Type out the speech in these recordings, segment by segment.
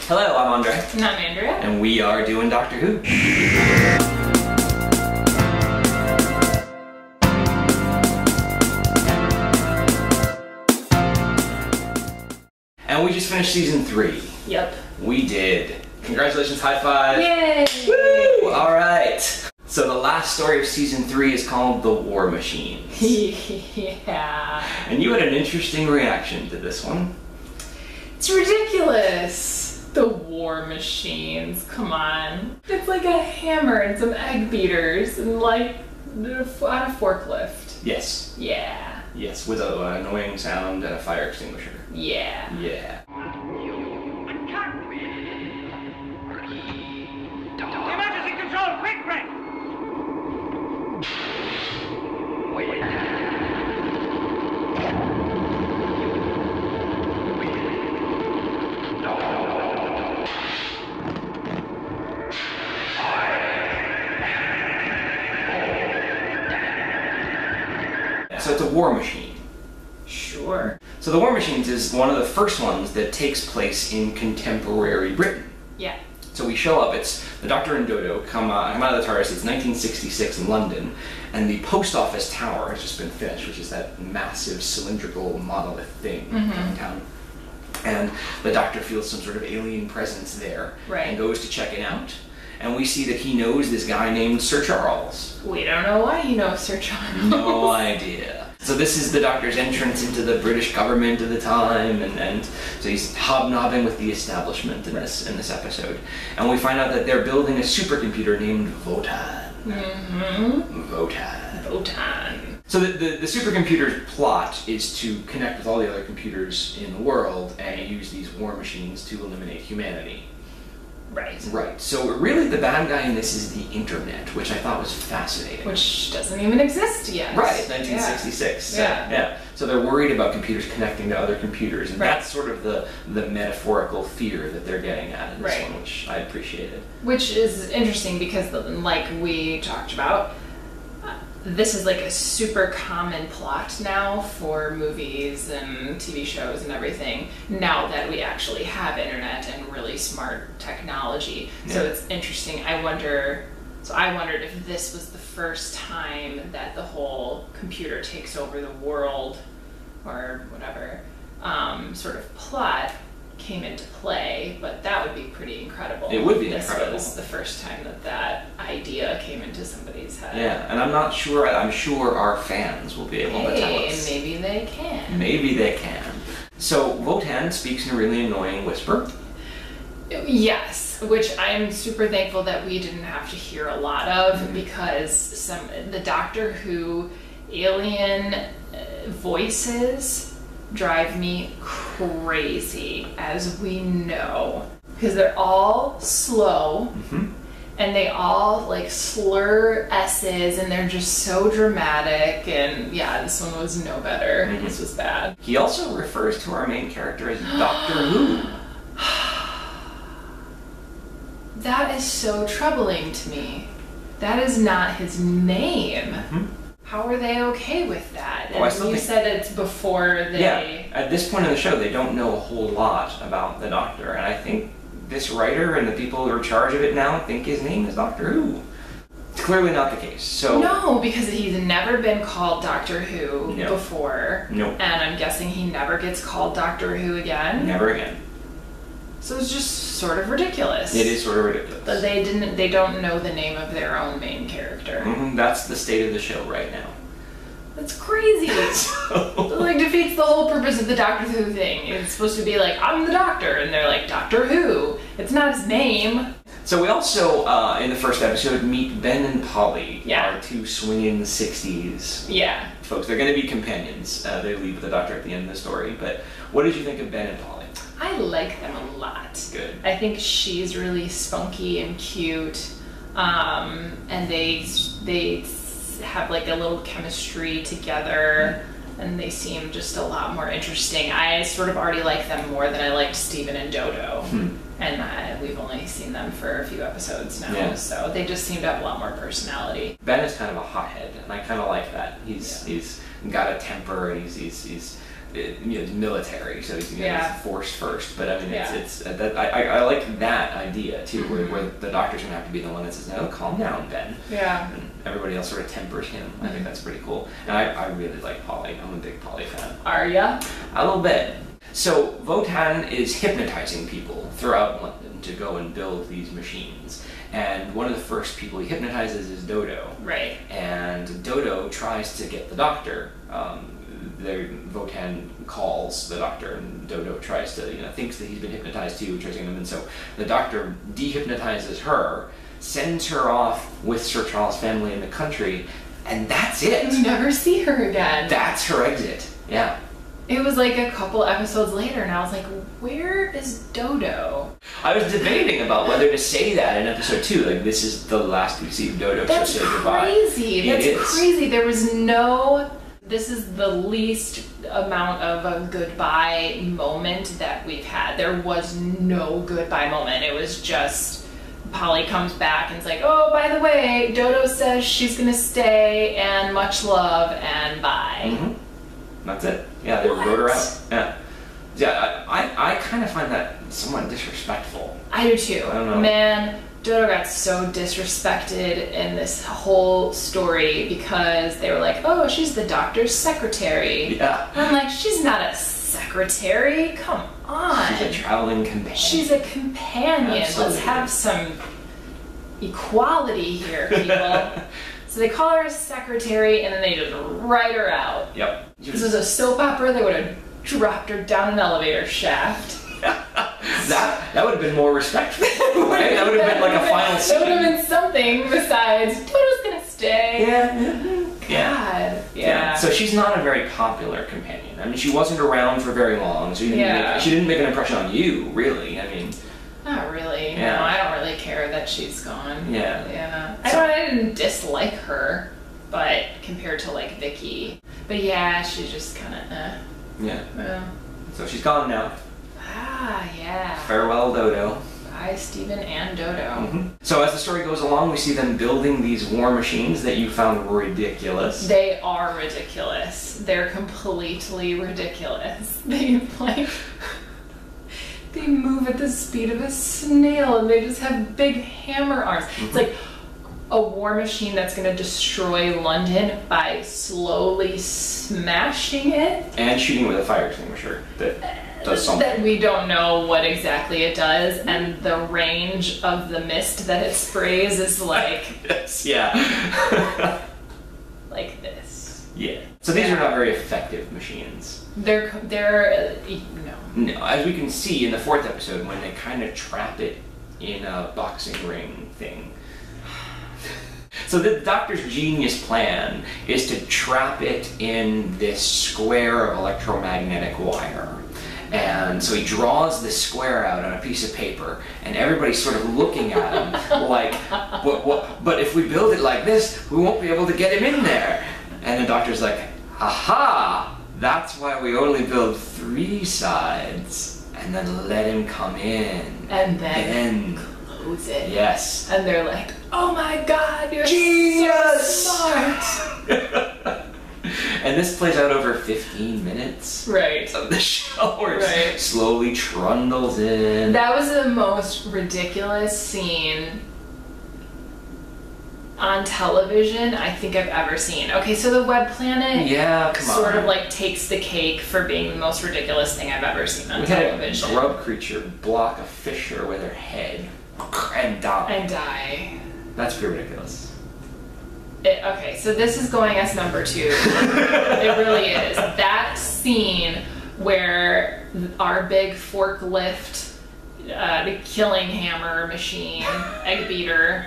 Hello, I'm Andre. And I'm Andrea. And we are doing Doctor Who. And we just finished season 3. Yep. We did. Congratulations, high five. Yay! Woo! Alright. So the last story of season 3 is called The War Machines. Yeah. And you had an interesting reaction to this one. It's ridiculous. The War Machines. Come on. It's like a hammer and some egg beaters and like on a forklift. Yes. Yeah. Yes, with an annoying sound and a fire extinguisher. Yeah. Yeah. Emergency control, quick, quick! So it's a war machine. Sure. So the War Machines is one of the first ones that takes place in contemporary Britain. Yeah. So we show up, it's the Doctor and Dodo come out of the TARDIS, it's 1966 in London, and the post office tower has just been finished, which is that massive cylindrical monolith thing downtown. And the Doctor feels some sort of alien presence there, Right. and goes to check it out. And we see that he knows this guy named Sir Charles. We don't know why he knows Sir Charles. No idea. So this is the Doctor's entrance into the British government of the time, and so he's hobnobbing with the establishment in this episode. And we find out that they're building a supercomputer named Votan. Votan. Votan. So the supercomputer's plot is to connect with all the other computers in the world and use these war machines to eliminate humanity. Right. Right. So really the bad guy in this is the internet, which I thought was fascinating. Which doesn't even exist yet. Right, 1966. Yeah. Yeah. So they're worried about computers connecting to other computers, and Right. that's sort of the metaphorical fear that they're getting at in this Right. one, which I appreciated. Which is interesting because, like we talked about, this is like a super common plot now for movies and TV shows and everything, now that we actually have internet and really smart technology. So Yeah. it's interesting. I wondered if this was the first time that the whole computer takes over the world or whatever sort of plot came into play, but that would be pretty incredible. It would be This incredible. was the first time that idea came into somebody's head. Yeah, and I'm sure our fans will be able to tell Hey, us. maybe they can. Maybe they can. So Votan speaks in a really annoying whisper. Yes, which I'm super thankful that we didn't have to hear a lot of, because the Doctor Who alien voices drive me crazy, as we know, because they're all slow and they all like slur S's and they're just so dramatic, and yeah, this one was no better. This was bad. He also refers to our main character as Doctor Who. That is so troubling to me. That is not his name. How are they okay with that? Well, I And still you think- said it's before they... Yeah, at this point in the show, they don't know a whole lot about the Doctor, and I think this writer and the people who are in charge of it now think his name is Doctor Who. It's clearly not the case, so... No, because he's never been called Doctor Who No. before. No. And I'm guessing he never gets called Doctor Who again. Never again. So it's just sort of ridiculous. It is sort of ridiculous. That they don't know the name of their own main character. That's the state of the show right now. That's crazy. It like defeats the whole purpose of the Doctor Who thing. It's supposed to be like, I'm the Doctor, and they're like, Doctor Who. It's not his name. So we also, in the first episode, meet Ben and Polly, Yeah. our two swinging 60s Yeah. folks. They're going to be companions. They leave with the Doctor at the end of the story, but what did you think of Ben and Polly? I like them a lot. Good. I think she's really spunky and cute, and they have like a little chemistry together, and they seem just a lot more interesting. I sort of already like them more than I liked Steven and Dodo, and we've only seen them for a few episodes now, Yeah. so they just seem to have a lot more personality. Ben is kind of a hothead, and I kind of like that. He's got a temper, and he's military, so he's Yeah. force first. But I mean, Yeah. I like that idea too, where the doctor's gonna have to be the one that says, "No, calm down, Ben." Yeah. And everybody else sort of tempers him. I think that's pretty cool. And I really like Polly. I'm a big Polly fan. Are ya? A little bit. So Votan is hypnotizing people throughout London to go and build these machines. And one of the first people he hypnotizes is Dodo. Right. And Dodo tries to get the doctor. Votan calls the doctor, and Dodo tries to, thinks that he's been hypnotized too, tries to get him. And so the doctor dehypnotizes her, sends her off with Sir Charles' family in the country, and that's it. You never see her again. That's her exit. Yeah. It was like a couple episodes later, and I was like, where is Dodo? I was debating about whether to say that in episode 2. Like, this is the last we see of Dodo, That's so say goodbye. crazy. It That's is. crazy. There was no... This is the least amount of a goodbye moment that we've had. There was no goodbye moment. It was just... Polly comes back and is like, oh, by the way, Dodo says she's gonna stay, and much love, and bye. Mm-hmm. That's it. Yeah, they wrote her out. Yeah. Yeah, I kind of find that somewhat disrespectful. I do too. I don't know. Man, Dodo got so disrespected in this whole story because they were like, oh, she's the doctor's secretary. Yeah. And I'm like, she's not a secretary. Come on. She's a traveling companion. She's a companion. Absolutely. Let's have some equality here, people. So they call her a secretary, and then they just write her out. Yep. If this was a soap opera, they would have dropped her down an elevator shaft. that would have been more respectful. Right? That would have been like a final scene. That would have been something besides Dodo's gonna stay. Yeah. God. Yeah. So she's not a very popular companion. I mean, she wasn't around for very long, so Yeah. she didn't make an impression on you, really. I mean, Not really. Yeah. No, I don't really care that she's gone. Yeah. Yeah. So- I didn't dislike her, but compared to like Vicky. But yeah, she's just kind of yeah. well. So she's gone now. Yeah. Farewell, Dodo. Bye, Stephen and Dodo. So as the story goes along, we see them building these war machines that you found ridiculous. They are ridiculous. They're completely ridiculous. They like they move at the speed of a snail and they just have big hammer arms. It's like a war machine that's going to destroy London by slowly smashing it. And shooting with a fire extinguisher that does something. That we don't know what exactly it does, and the range of the mist that it sprays is like Yes, yeah. like this. Yeah. So these are not very effective machines. They're no. No, as we can see in the 4th episode, when they kind of trap it in a boxing ring thing. So the doctor's genius plan is to trap it in this square of electromagnetic wire. And so he draws this square out on a piece of paper, and everybody's sort of looking at him like, but if we build it like this, we won't be able to get him in there. And the doctor's like, aha! That's why we only build 3 sides, and then let him come in. And then close it. Yes. And they're like, oh my god, you're Genius! so smart. And this plays out over 15 minutes Right. of the show, where Right. it slowly trundles in. That was the most ridiculous scene on television I think I've ever seen. Okay, so the Web Planet Yeah, come on. sort of like takes the cake for being the most ridiculous thing I've ever seen on We had a television. grub creature block a fissure with her head and die. And die. That's pretty ridiculous. Okay, so this is going as number 2. It really is. That scene where our big forklift killing hammer machine, egg beater,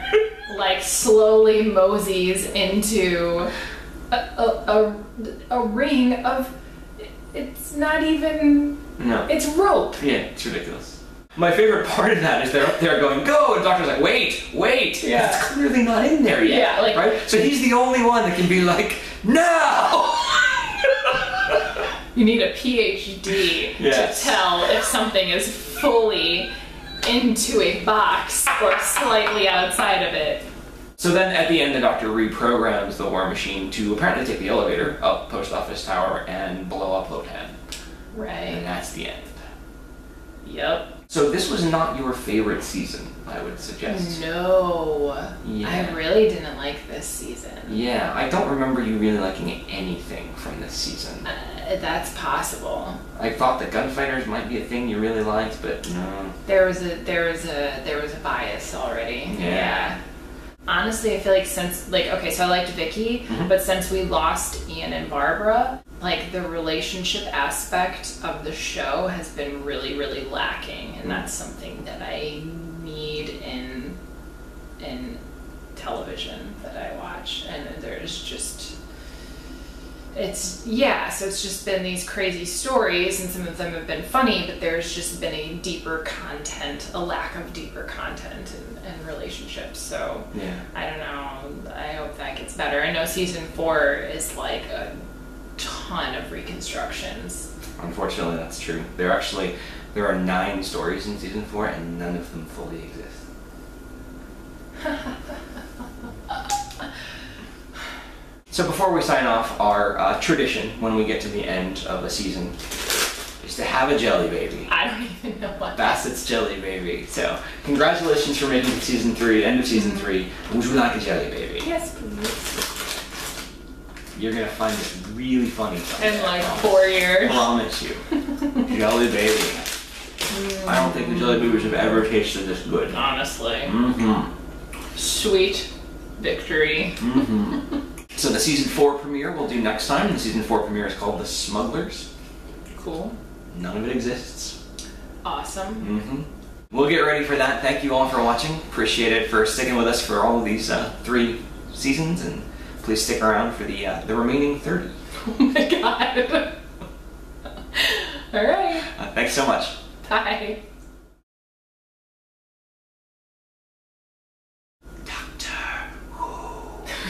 like slowly moseys into a ring of, it's not even, No. it's rope. Yeah, it's ridiculous. My favorite part of that is they're up there going, go! And the doctor's like, wait! Yeah. It's clearly not in there yet. Yeah, like- right? So he's the only one that can be like, no! You need a PhD Yes. to tell if something is fully into a box or slightly outside of it. So then at the end, the doctor reprograms the war machine to apparently take the elevator up Post Office Tower and blow up Votan. And Right. that's the end. Yep. So this was not your favorite season, I would suggest. No. Yeah. I really didn't like this season. Yeah, I don't remember you really liking anything from this season. That's possible. I thought the gunfighters might be a thing you really liked, but no. There was a bias already. Yeah. Honestly, I feel like so I liked Vicky, but since we lost Ian and Barbara, like the relationship aspect of the show has been really, really lacking, and that's something that I need in television that I watch. And there's just so it's just been these crazy stories, and some of them have been funny, but there's just been a lack of deeper content and relationships. So Yeah. I don't know. I hope that gets better. I know season 4 is like a ton of reconstructions. Unfortunately, that's true. There are 9 stories in season 4, and none of them fully exist. So before we sign off, our tradition when we get to the end of a season is to have a jelly baby. I don't even know what Bassett's Jelly Baby. So congratulations for making it season 3, end of season 3. Would you like a jelly baby? Yes, please. You're gonna find it really funny someday. In like 4 years. Promise you. Jelly baby. I don't think the jelly babies have ever tasted this good. Honestly. Mm-hmm. Sweet victory. Mm-hmm. So the season 4 premiere we'll do next time. The season 4 premiere is called The Smugglers. Cool. None of it exists. Awesome. Mm-hmm. We'll get ready for that. Thank you all for watching. Appreciate it for sticking with us for all of these 3 seasons, and please stick around for the remaining 30. Oh my god. All right. Thanks so much. Bye. Doctor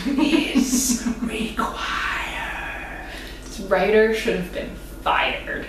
Who is required. This writer should have been fired.